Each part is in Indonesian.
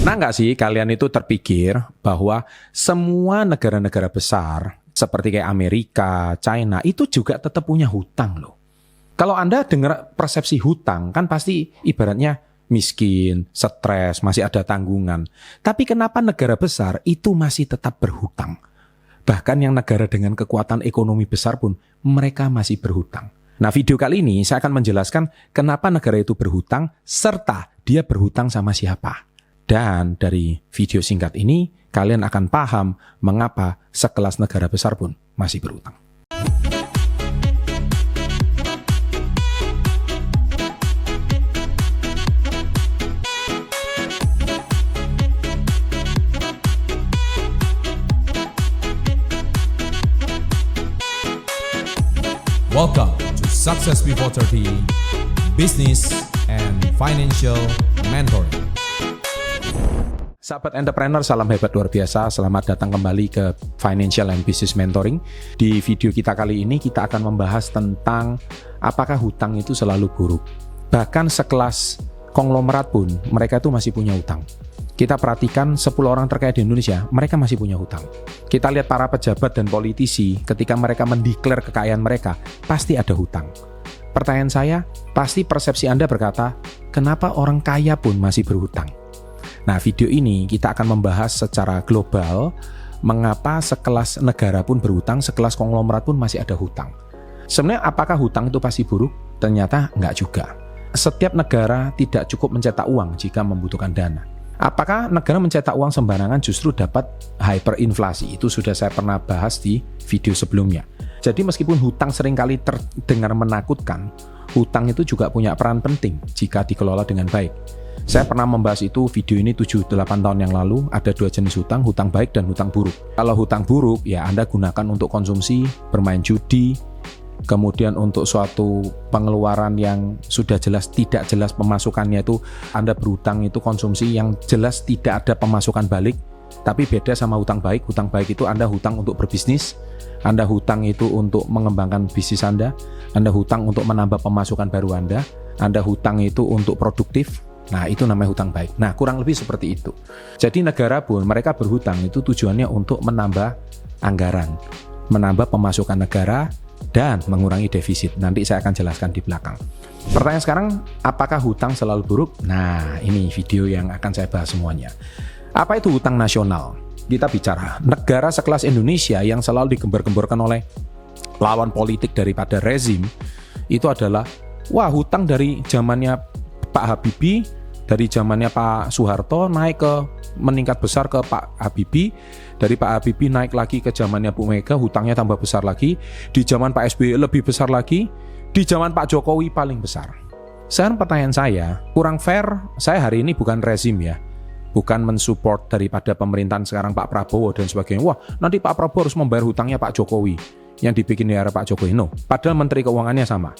Pernah nggak sih kalian itu terpikir bahwa semua negara-negara besar seperti kayak Amerika, China itu juga tetap punya hutang loh. Kalau Anda dengar persepsi hutang kan pasti ibaratnya miskin, stres, masih ada tanggungan. Tapi kenapa negara besar itu masih tetap berhutang? Bahkan yang negara dengan kekuatan ekonomi besar pun mereka masih berhutang. Nah, video kali ini saya akan menjelaskan kenapa negara itu berhutang serta dia berhutang sama siapa. Dan dari video singkat ini kalian akan paham mengapa sekelas negara besar pun masih berhutang. Welcome to Success Before 30 Business and Financial Mentoring. Sahabat entrepreneur, salam hebat luar biasa. Selamat datang kembali ke Financial and Business Mentoring. Di video kita kali ini kita akan membahas tentang apakah hutang itu selalu buruk. Bahkan sekelas konglomerat pun mereka itu masih punya hutang. Kita perhatikan 10 orang terkaya di Indonesia, mereka masih punya hutang. Kita lihat para pejabat dan politisi ketika mereka mendeklar kekayaan mereka, pasti ada hutang. Pertanyaan saya, pasti persepsi Anda berkata, kenapa orang kaya pun masih berhutang? Nah, video ini kita akan membahas secara global mengapa sekelas negara pun berhutang, sekelas konglomerat pun masih ada hutang. Sebenarnya apakah hutang itu pasti buruk? Ternyata enggak juga. Setiap negara tidak cukup mencetak uang jika membutuhkan dana. Apakah negara mencetak uang sembarangan justru dapat hyperinflasi? Itu sudah saya pernah bahas di video sebelumnya. Jadi meskipun hutang seringkali terdengar menakutkan, hutang itu juga punya peran penting jika dikelola dengan baik. Saya pernah membahas itu video ini 7-8 tahun yang lalu. Ada 2 jenis hutang, hutang baik dan hutang buruk. Kalau hutang buruk ya Anda gunakan untuk konsumsi, bermain judi, kemudian untuk suatu pengeluaran yang sudah jelas tidak jelas pemasukannya itu Anda berhutang itu konsumsi yang jelas tidak ada pemasukan balik. Tapi beda sama hutang baik. Hutang baik itu Anda hutang untuk berbisnis, Anda hutang itu untuk mengembangkan bisnis Anda hutang untuk menambah pemasukan baru Anda hutang itu untuk produktif. Nah, itu namanya hutang baik. Nah, kurang lebih seperti itu. Jadi negara pun mereka berhutang itu tujuannya untuk menambah anggaran, menambah pemasukan negara dan mengurangi defisit. Nanti saya akan jelaskan di belakang. Pertanyaan sekarang, apakah hutang selalu buruk? Nah, ini video yang akan saya bahas semuanya. Apa itu hutang nasional? Kita bicara negara sekelas Indonesia yang selalu digembar-gemborkan oleh lawan politik daripada rezim, itu adalah hutang dari zamannya Pak Habibie, dari zamannya Pak Soeharto naik ke meningkat besar ke Pak Habibie, dari Pak Habibie naik lagi ke zamannya Bu Mega, hutangnya tambah besar lagi, di zaman Pak SBY lebih besar lagi, di zaman Pak Jokowi paling besar. Sekarang pertanyaan saya, kurang fair, saya hari ini bukan rezim ya, bukan mensupport daripada pemerintahan sekarang Pak Prabowo dan sebagainya. Nanti Pak Prabowo harus membayar hutangnya Pak Jokowi yang dibikin di era Pak Jokowi. No, padahal Menteri Keuangannya sama.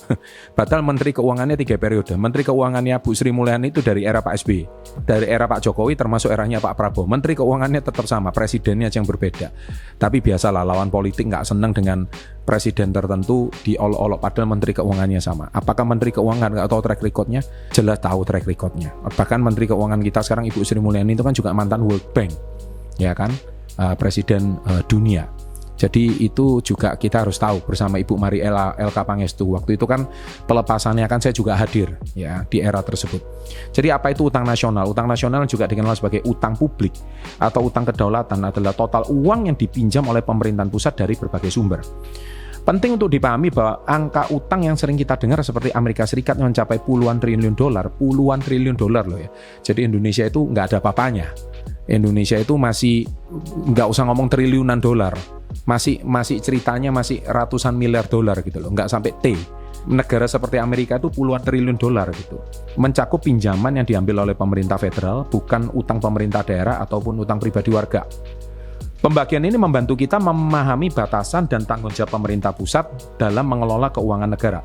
Padahal Menteri Keuangannya 3 periode. Menteri Keuangannya Bu Sri Mulyani itu dari era Pak SBY. Dari era Pak Jokowi termasuk eranya Pak Prabowo. Menteri Keuangannya tetap sama, presidennya yang berbeda. Tapi biasalah lawan politik nggak senang dengan presiden tertentu diolok-olok padahal Menteri Keuangannya sama. Apakah Menteri Keuangan nggak tahu track recordnya? Jelas tahu track recordnya. Bahkan Menteri Keuangan kita sekarang Ibu Sri Mulyani itu kan juga mantan World Bank, ya kan, presiden dunia. Jadi itu juga kita harus tahu bersama Ibu Mariela LK Pangestu. Waktu itu kan pelepasannya kan saya juga hadir ya di era tersebut. Jadi apa itu utang nasional? Utang nasional juga dikenal sebagai utang publik atau utang kedaulatan, adalah total uang yang dipinjam oleh pemerintahan pusat dari berbagai sumber. Penting untuk dipahami bahwa angka utang yang sering kita dengar seperti Amerika Serikat mencapai puluhan triliun dolar loh ya. Jadi Indonesia itu nggak ada apa-apanya. Indonesia itu masih nggak usah ngomong triliunan dolar, masih ceritanya masih ratusan miliar dolar gitu loh, nggak sampai T. Negara seperti Amerika itu puluhan triliun dolar gitu, mencakup pinjaman yang diambil oleh pemerintah federal, bukan utang pemerintah daerah ataupun utang pribadi warga. Pembagian ini membantu kita memahami batasan dan tanggung jawab pemerintah pusat dalam mengelola keuangan negara.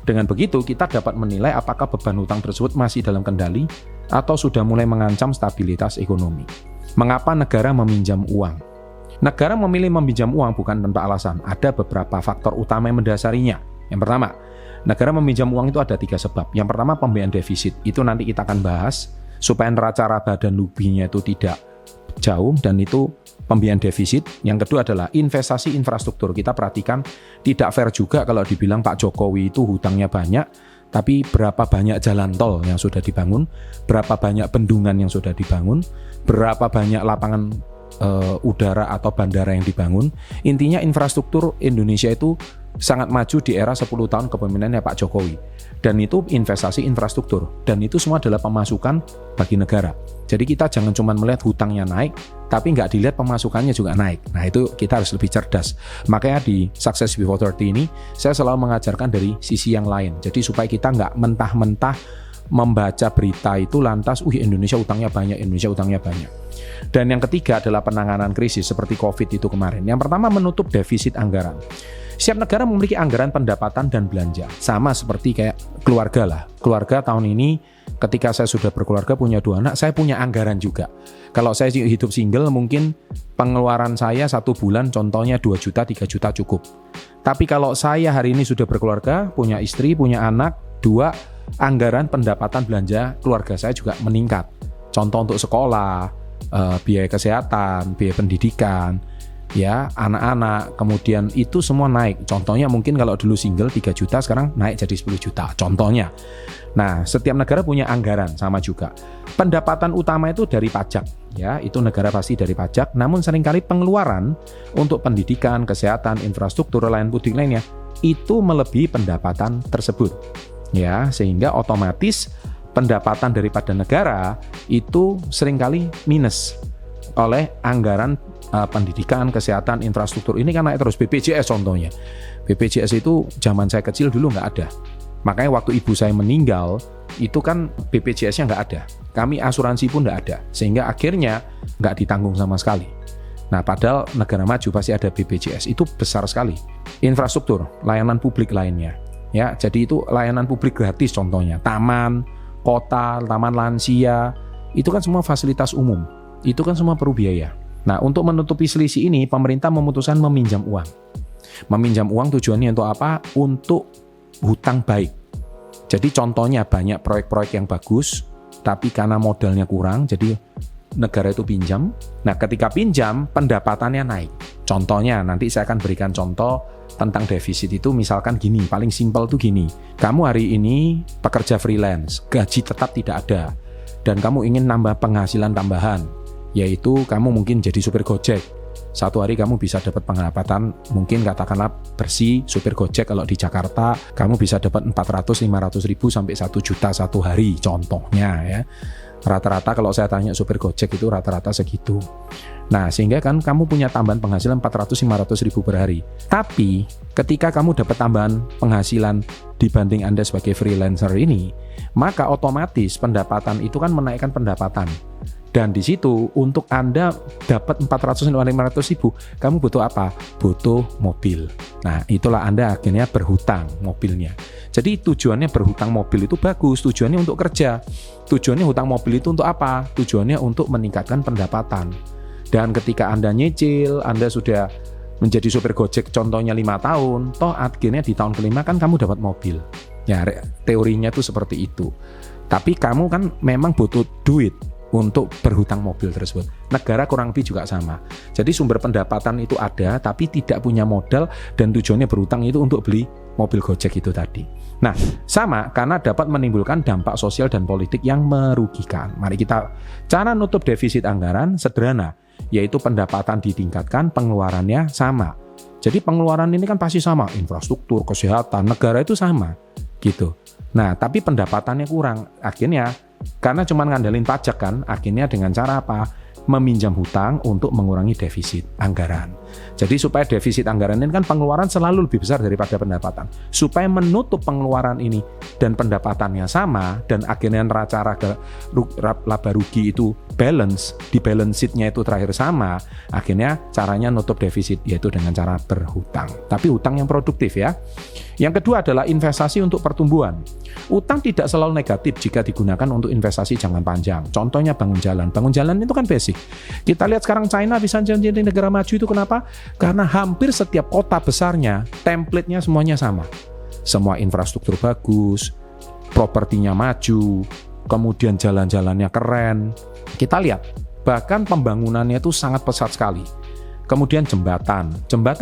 Dengan begitu, kita dapat menilai apakah beban hutang tersebut masih dalam kendali atau sudah mulai mengancam stabilitas ekonomi. Mengapa negara meminjam uang? Negara memilih meminjam uang bukan tanpa alasan. Ada beberapa faktor utama yang mendasarinya. Yang pertama, negara meminjam uang itu ada 3 sebab. Yang pertama, pembiayaan defisit. Itu nanti kita akan bahas supaya neraca laba dan ruginya itu tidak jauh, dan itu pembiayaan defisit. Yang kedua adalah investasi infrastruktur. Kita perhatikan tidak fair juga kalau dibilang Pak Jokowi itu hutangnya banyak, tapi berapa banyak jalan tol yang sudah dibangun, berapa banyak bendungan yang sudah dibangun, berapa banyak lapangan udara atau bandara yang dibangun. Intinya infrastruktur Indonesia itu sangat maju di era 10 tahun kepemimpinannya Pak Jokowi. Dan itu investasi infrastruktur. Dan itu semua adalah pemasukan bagi negara. Jadi kita jangan cuma melihat hutangnya naik, tapi nggak dilihat pemasukannya juga naik. Nah itu kita harus lebih cerdas. Makanya di Success Before 30 ini, saya selalu mengajarkan dari sisi yang lain. Jadi supaya kita nggak mentah-mentah membaca berita itu lantas, Indonesia utangnya banyak, Indonesia utangnya banyak. Dan yang ketiga adalah penanganan krisis seperti COVID itu kemarin. Yang pertama, menutup defisit anggaran. Setiap negara memiliki anggaran pendapatan dan belanja. Sama seperti kayak keluarga lah. Keluarga tahun ini ketika saya sudah berkeluarga punya 2 anak, saya punya anggaran juga. Kalau saya hidup single mungkin pengeluaran saya 1 bulan contohnya 2 juta, 3 juta cukup. Tapi kalau saya hari ini sudah berkeluarga, punya istri, punya anak, 2, anggaran pendapatan belanja keluarga saya juga meningkat. Contoh untuk sekolah, biaya kesehatan, biaya pendidikan, ya anak-anak, kemudian itu semua naik. Contohnya mungkin kalau dulu single 3 juta, sekarang naik jadi 10 juta, contohnya. Nah, setiap negara punya anggaran, sama juga. Pendapatan utama itu dari pajak, ya itu negara pasti dari pajak. Namun seringkali pengeluaran untuk pendidikan, kesehatan, infrastruktur, layanan publik lainnya itu melebihi pendapatan tersebut, ya sehingga otomatis pendapatan daripada negara itu seringkali minus oleh anggaran pendidikan, kesehatan, infrastruktur. Ini kan naik terus. BPJS contohnya. BPJS itu zaman saya kecil dulu nggak ada. Makanya waktu ibu saya meninggal, itu kan BPJS-nya nggak ada. Kami asuransi pun nggak ada. Sehingga akhirnya nggak ditanggung sama sekali. Nah, padahal negara maju pasti ada BPJS. Itu besar sekali. Infrastruktur, layanan publik lainnya. Ya, jadi itu layanan publik gratis contohnya. Taman, kota, taman lansia, itu kan semua fasilitas umum. Itu kan semua perlu biaya. Nah, untuk menutupi selisih ini, pemerintah memutuskan meminjam uang. Meminjam uang tujuannya untuk apa? Untuk hutang baik. Jadi contohnya banyak proyek-proyek yang bagus, tapi karena modalnya kurang, jadi negara itu pinjam. Nah, ketika pinjam, pendapatannya naik. Contohnya, nanti saya akan berikan contoh tentang defisit itu, misalkan gini, paling simpel tuh gini. Kamu hari ini pekerja freelance, gaji tetap tidak ada, dan kamu ingin nambah penghasilan tambahan, yaitu kamu mungkin jadi supir Gojek. Satu hari kamu bisa dapat pendapatan mungkin katakanlah bersih supir Gojek kalau di Jakarta kamu bisa dapat 400-500 ribu sampai 1 juta satu hari contohnya ya. Rata-rata kalau saya tanya supir Gojek itu rata-rata segitu. Nah, sehingga kan kamu punya tambahan penghasilan 400-500 ribu per hari. Tapi ketika kamu dapat tambahan penghasilan dibanding Anda sebagai freelancer ini, maka otomatis pendapatan itu kan menaikkan pendapatan. Dan di situ untuk Anda dapat 400-500 ribu, kamu butuh apa? Butuh mobil. Nah, itulah Anda akhirnya berhutang mobilnya. Jadi tujuannya berhutang mobil itu bagus, tujuannya untuk kerja. Tujuannya hutang mobil itu untuk apa? Tujuannya untuk meningkatkan pendapatan. Dan ketika Anda nyicil, Anda sudah menjadi supir Gojek contohnya 5 tahun, toh akhirnya di tahun kelima kan kamu dapat mobil. Ya, teorinya itu seperti itu. Tapi kamu kan memang butuh duit untuk berhutang mobil tersebut. Negara kurang lebih juga sama. Jadi sumber pendapatan itu ada, tapi tidak punya modal, dan tujuannya berhutang itu untuk beli mobil Gojek itu tadi. Nah, sama karena dapat menimbulkan dampak sosial dan politik yang merugikan. Mari kita, cara nutup defisit anggaran sederhana, yaitu pendapatan ditingkatkan, pengeluarannya sama. Jadi pengeluaran ini kan pasti sama, infrastruktur, kesehatan, negara itu sama, gitu. Nah, tapi pendapatannya kurang. Akhirnya karena cuma ngandalin pajak kan, akhirnya dengan cara apa? Meminjam hutang untuk mengurangi defisit anggaran. Jadi supaya defisit anggaran ini kan pengeluaran selalu lebih besar daripada pendapatan. Supaya menutup pengeluaran ini dan pendapatannya sama, dan akhirnya neraca laba rugi itu balance, di balance sheet-nya itu terakhir sama, akhirnya caranya nutup defisit, yaitu dengan cara berhutang. Tapi hutang yang produktif ya. Yang kedua adalah investasi untuk pertumbuhan. Utang tidak selalu negatif jika digunakan untuk investasi jangka panjang. Contohnya bangun jalan. Bangun jalan itu kan basic. Kita lihat sekarang China bisa jadi negara maju itu kenapa? Karena hampir setiap kota besarnya, template-nya semuanya sama. Semua infrastruktur bagus, propertinya maju, kemudian jalan-jalannya keren. Kita lihat, bahkan pembangunannya itu sangat pesat sekali. Kemudian jembatan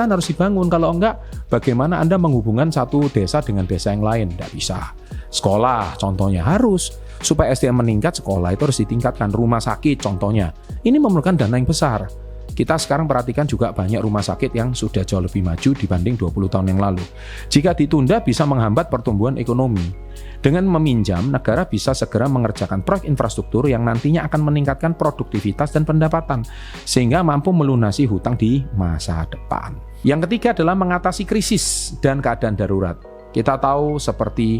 harus dibangun, kalau enggak bagaimana Anda menghubungkan satu desa dengan desa yang lain? Tidak bisa. Sekolah contohnya harus, supaya SDM meningkat, sekolah itu harus ditingkatkan. Rumah sakit contohnya, ini memerlukan dana yang besar. Kita sekarang perhatikan juga banyak rumah sakit yang sudah jauh lebih maju dibanding 20 tahun yang lalu. Jika ditunda bisa menghambat pertumbuhan ekonomi. Dengan meminjam, negara bisa segera mengerjakan proyek infrastruktur yang nantinya akan meningkatkan produktivitas dan pendapatan, sehingga mampu melunasi hutang di masa depan. Yang ketiga adalah mengatasi krisis dan keadaan darurat. Kita tahu seperti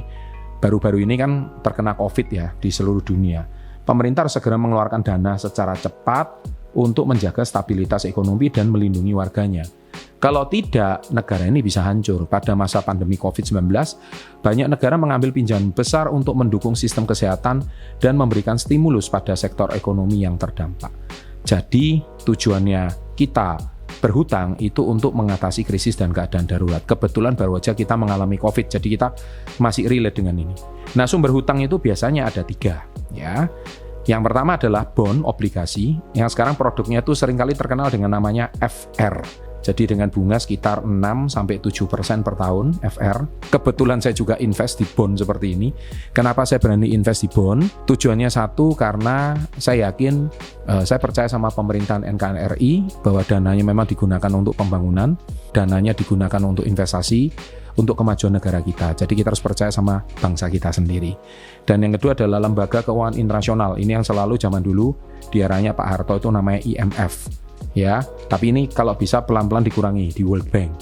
baru-baru ini kan terkena COVID ya di seluruh dunia. Pemerintah harus segera mengeluarkan dana secara cepat untuk menjaga stabilitas ekonomi dan melindungi warganya. Kalau tidak, negara ini bisa hancur. Pada masa pandemi COVID-19, banyak negara mengambil pinjaman besar untuk mendukung sistem kesehatan dan memberikan stimulus pada sektor ekonomi yang terdampak. Jadi, tujuannya kita berhutang itu untuk mengatasi krisis dan keadaan darurat. Kebetulan baru saja kita mengalami COVID, jadi kita masih relate dengan ini. Nah, sumber hutang itu biasanya ada 3, ya. Yang pertama adalah bond, obligasi, yang sekarang produknya itu seringkali terkenal dengan namanya FR. Jadi dengan bunga sekitar 6-7% per tahun, FR. Kebetulan saya juga invest di bond seperti ini. Kenapa saya berani invest di bond? Tujuannya satu, karena saya yakin, saya percaya sama pemerintahan NKRI bahwa dananya memang digunakan untuk pembangunan, dananya digunakan untuk investasi, untuk kemajuan negara kita. Jadi kita harus percaya sama bangsa kita sendiri. Dan yang kedua adalah lembaga keuangan internasional. Ini yang selalu zaman dulu di eranya Pak Harto itu namanya IMF. Ya, tapi ini kalau bisa pelan-pelan dikurangi di World Bank.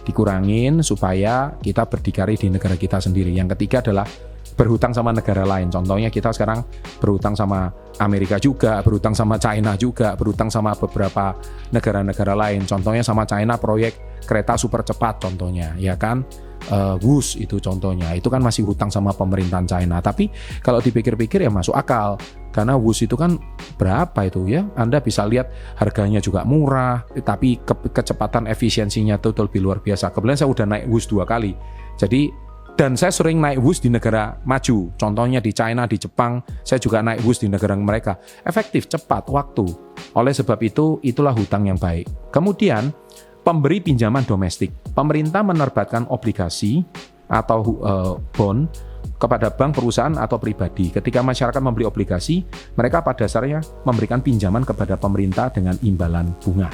Dikurangin supaya kita berdikari di negara kita sendiri. Yang ketiga adalah berhutang sama negara lain. Contohnya kita sekarang berhutang sama Amerika juga, berhutang sama China juga, berhutang sama beberapa negara-negara lain. Contohnya sama China proyek kereta super cepat contohnya, ya kan? WUS itu contohnya. Itu kan masih hutang sama pemerintahan China. Tapi kalau dipikir-pikir ya masuk akal. Karena WUS itu kan berapa itu ya? Anda bisa lihat harganya juga murah, tapi kecepatan efisiensinya itu lebih luar biasa. Kebetulan saya udah naik WUS 2 kali. Jadi dan saya sering naik WUS di negara maju. Contohnya di China, di Jepang, saya juga naik WUS di negara mereka. Efektif, cepat, waktu. Oleh sebab itu, itulah hutang yang baik. Kemudian, pemberi pinjaman domestik. Pemerintah menerbitkan obligasi atau bond kepada bank, perusahaan, atau pribadi. Ketika masyarakat membeli obligasi, mereka pada dasarnya memberikan pinjaman kepada pemerintah dengan imbalan bunga.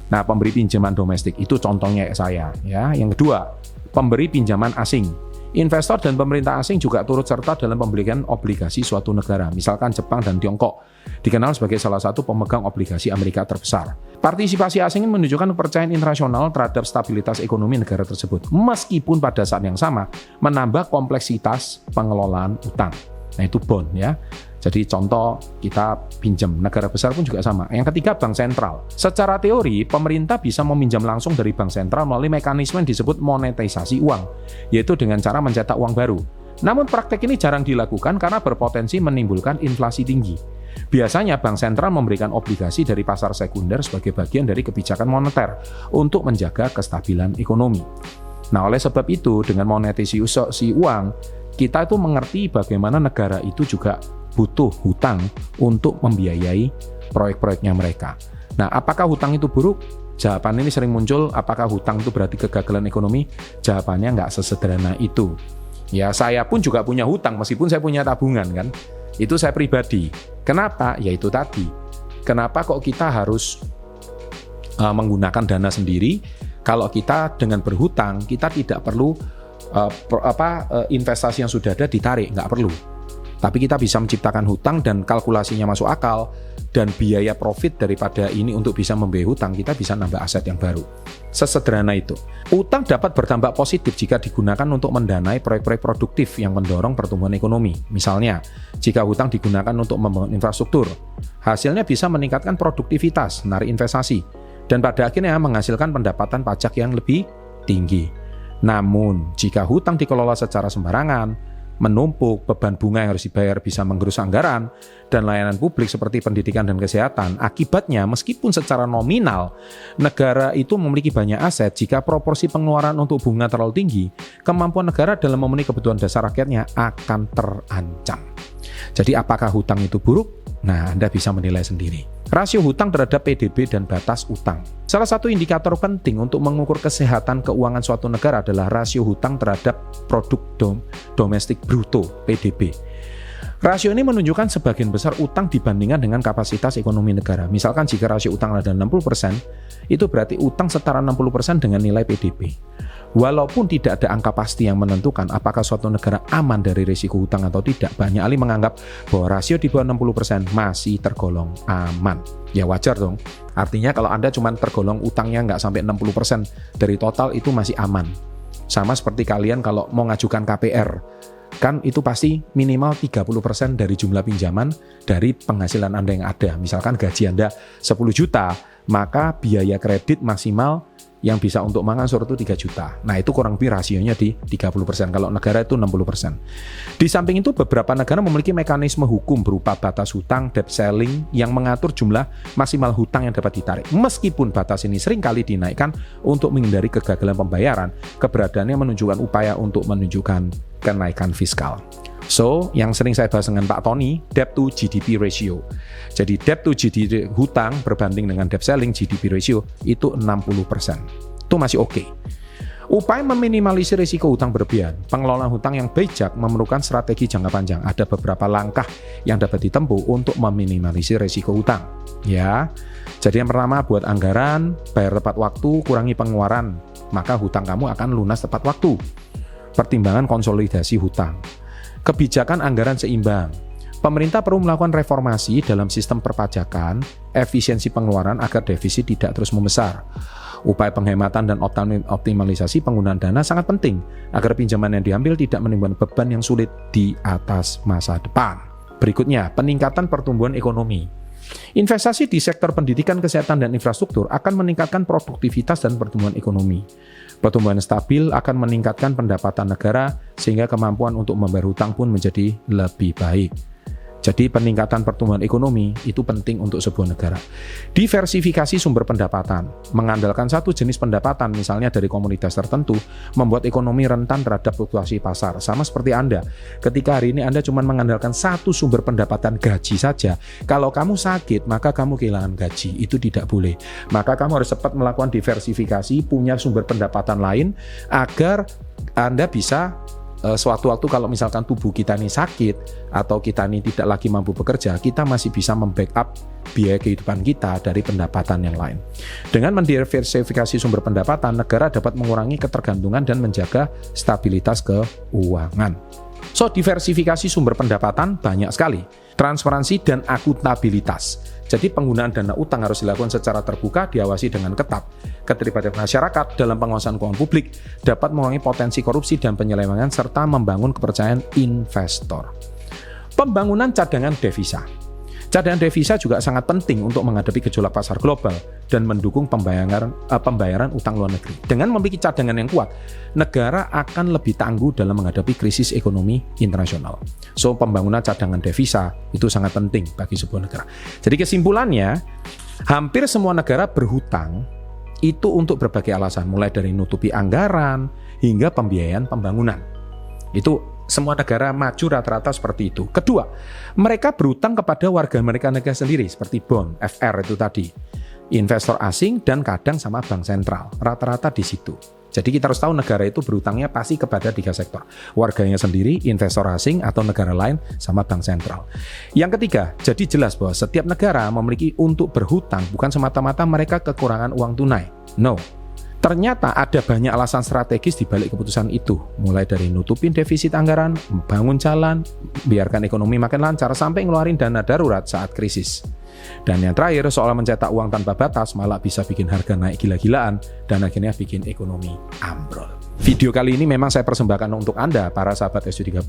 Nah, pemberi pinjaman domestik itu contohnya saya. Ya. Yang kedua, pemberi pinjaman asing. Investor dan pemerintah asing juga turut serta dalam pembelian obligasi suatu negara. Misalkan Jepang dan Tiongkok dikenal sebagai salah satu pemegang obligasi Amerika terbesar. Partisipasi asing ini menunjukkan kepercayaan internasional terhadap stabilitas ekonomi negara tersebut, meskipun pada saat yang sama menambah kompleksitas pengelolaan utang. Nah, itu bond ya. Jadi contoh kita pinjam, negara besar pun juga sama. Yang ketiga, bank sentral. Secara teori, pemerintah bisa meminjam langsung dari bank sentral melalui mekanisme yang disebut monetisasi uang, yaitu dengan cara mencetak uang baru. Namun praktek ini jarang dilakukan karena berpotensi menimbulkan inflasi tinggi. Biasanya bank sentral memberikan obligasi dari pasar sekunder sebagai bagian dari kebijakan moneter untuk menjaga kestabilan ekonomi. Nah, oleh sebab itu, dengan monetisasi uang, kita itu mengerti bagaimana negara itu juga butuh hutang untuk membiayai proyek-proyeknya mereka. Nah, apakah hutang itu buruk? Jawaban ini sering muncul, apakah hutang itu berarti kegagalan ekonomi? Jawabannya nggak sesederhana itu. Ya, saya pun juga punya hutang, meskipun saya punya tabungan kan. Itu saya pribadi. Kenapa? Ya itu tadi. Kenapa kok kita harus menggunakan dana sendiri? Kalau kita dengan berhutang, kita tidak perlu investasi yang sudah ada ditarik, nggak perlu. Tapi kita bisa menciptakan hutang dan kalkulasinya masuk akal, dan biaya profit daripada ini untuk bisa membiayai hutang, kita bisa nambah aset yang baru. Sesederhana itu. Utang dapat berdampak positif jika digunakan untuk mendanai proyek-proyek produktif yang mendorong pertumbuhan ekonomi. Misalnya, jika hutang digunakan untuk membangun infrastruktur, hasilnya bisa meningkatkan produktivitas, menarik investasi, dan pada akhirnya menghasilkan pendapatan pajak yang lebih tinggi. Namun, jika hutang dikelola secara sembarangan, menumpuk, beban bunga yang harus dibayar bisa menggerus anggaran dan layanan publik seperti pendidikan dan kesehatan. Akibatnya, meskipun secara nominal negara itu memiliki banyak aset, jika proporsi pengeluaran untuk bunga terlalu tinggi, kemampuan negara dalam memenuhi kebutuhan dasar rakyatnya akan terancam. Jadi apakah hutang itu buruk? Nah, Anda bisa menilai sendiri. Rasio hutang terhadap PDB dan batas utang. Salah satu indikator penting untuk mengukur kesehatan keuangan suatu negara adalah rasio hutang terhadap produk domestik bruto (PDB). Rasio ini menunjukkan sebagian besar utang dibandingkan dengan kapasitas ekonomi negara. Misalkan jika rasio utang adalah 60%, itu berarti utang setara 60% dengan nilai PDB. Walaupun tidak ada angka pasti yang menentukan apakah suatu negara aman dari risiko hutang atau tidak, banyak ahli menganggap bahwa rasio di bawah 60% masih tergolong aman. Ya wajar dong. Artinya kalau Anda cuma tergolong utangnya nggak sampai 60% dari total, itu masih aman. Sama seperti kalian kalau mau ngajukan KPR, kan itu pasti minimal 30% dari jumlah pinjaman dari penghasilan Anda yang ada. Misalkan gaji Anda 10 juta, maka biaya kredit maksimal yang bisa untuk mengangsur itu 3 juta. Nah, itu kurang lebih rasionya di 30%. Kalau negara itu 60%. Di samping itu, beberapa negara memiliki mekanisme hukum berupa batas hutang, debt ceiling, yang mengatur jumlah maksimal hutang yang dapat ditarik. Meskipun batas ini seringkali dinaikkan untuk menghindari kegagalan pembayaran, keberadaannya menunjukkan upaya untuk menunjukkan kenaikan fiskal. So, yang sering saya bahas dengan Pak Tony, debt to GDP ratio. Jadi debt to GDP hutang berbanding dengan debt ceiling GDP ratio itu 60%. Itu masih oke. Upaya meminimalisir risiko hutang berlebihan. Pengelolaan hutang yang bijak memerlukan strategi jangka panjang. Ada beberapa langkah yang dapat ditempuh untuk meminimalisir risiko hutang. Ya. Jadi yang pertama, buat anggaran, bayar tepat waktu, kurangi pengeluaran, maka hutang kamu akan lunas tepat waktu. Pertimbangan konsolidasi hutang. Kebijakan anggaran seimbang. Pemerintah perlu melakukan reformasi dalam sistem perpajakan, efisiensi pengeluaran agar defisit tidak terus membesar. Upaya penghematan dan optimalisasi penggunaan dana sangat penting agar pinjaman yang diambil tidak menimbulkan beban yang sulit di atas masa depan. Berikutnya, peningkatan pertumbuhan ekonomi. Investasi di sektor pendidikan, kesehatan, dan infrastruktur akan meningkatkan produktivitas dan pertumbuhan ekonomi. Pertumbuhan stabil akan meningkatkan pendapatan negara sehingga kemampuan untuk membayar hutang pun menjadi lebih baik. Jadi peningkatan pertumbuhan ekonomi itu penting untuk sebuah negara. Diversifikasi sumber pendapatan. Mengandalkan satu jenis pendapatan, misalnya dari komunitas tertentu, membuat ekonomi rentan terhadap fluktuasi pasar. Sama seperti Anda. Ketika hari ini Anda cuma mengandalkan satu sumber pendapatan, gaji saja. Kalau kamu sakit, maka kamu kehilangan gaji. Itu tidak boleh. Maka kamu harus cepat melakukan diversifikasi, punya sumber pendapatan lain, agar Anda bisa suatu waktu kalau misalkan tubuh kita ini sakit atau kita ini tidak lagi mampu bekerja, kita masih bisa membackup biaya kehidupan kita dari pendapatan yang lain. Dengan mendiversifikasi sumber pendapatan, negara dapat mengurangi ketergantungan dan menjaga stabilitas keuangan. So, diversifikasi sumber pendapatan banyak sekali. Transparansi dan akuntabilitas. Jadi penggunaan dana utang harus dilakukan secara terbuka, diawasi dengan ketat. Keterlibatan masyarakat dalam pengawasan keuangan publik dapat mengurangi potensi korupsi dan penyelewengan serta membangun kepercayaan investor. Pembangunan cadangan devisa. Cadangan devisa juga sangat penting untuk menghadapi gejolak pasar global dan mendukung pembayaran utang luar negeri. Dengan memiliki cadangan yang kuat, negara akan lebih tangguh dalam menghadapi krisis ekonomi internasional. So, pembangunan cadangan devisa itu sangat penting bagi sebuah negara. Jadi kesimpulannya, hampir semua negara berhutang itu untuk berbagai alasan, mulai dari nutupi anggaran hingga pembiayaan pembangunan. Itu semua negara maju rata-rata seperti itu. Kedua, mereka berhutang kepada warga mereka sendiri, seperti bond, FR itu tadi. Investor asing dan kadang sama bank sentral. Rata-rata di situ. Jadi kita harus tahu negara itu berhutangnya pasti kepada 3 sektor. Warganya sendiri, investor asing, atau negara lain, sama bank sentral. Yang ketiga, jadi jelas bahwa setiap negara memiliki untuk berhutang, bukan semata-mata mereka kekurangan uang tunai. No. Ternyata ada banyak alasan strategis di balik keputusan itu, mulai dari nutupin defisit anggaran, membangun jalan, biarkan ekonomi makin lancar, sampai ngeluarin dana darurat saat krisis. Dan yang terakhir, soal mencetak uang tanpa batas malah bisa bikin harga naik gila-gilaan dan akhirnya bikin ekonomi ambrol. Video kali ini memang saya persembahkan untuk Anda, para sahabat SU30,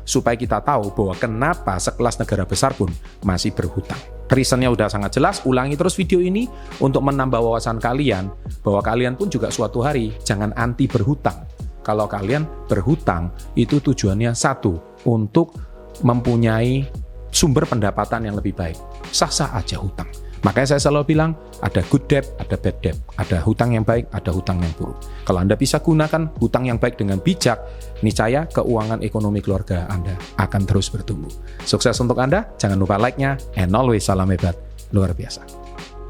supaya kita tahu bahwa kenapa sekelas negara besar pun masih berhutang. Reasonnya udah sangat jelas, ulangi terus video ini untuk menambah wawasan kalian, bahwa kalian pun juga suatu hari jangan anti berhutang. Kalau kalian berhutang, itu tujuannya satu, untuk mempunyai sumber pendapatan yang lebih baik. Sah-sah aja hutang. Makanya saya selalu bilang, ada good debt, ada bad debt. Ada hutang yang baik, ada hutang yang buruk. Kalau Anda bisa gunakan hutang yang baik dengan bijak, niscaya keuangan ekonomi keluarga Anda akan terus bertumbuh. Sukses untuk Anda, jangan lupa like-nya, and always salam hebat, luar biasa.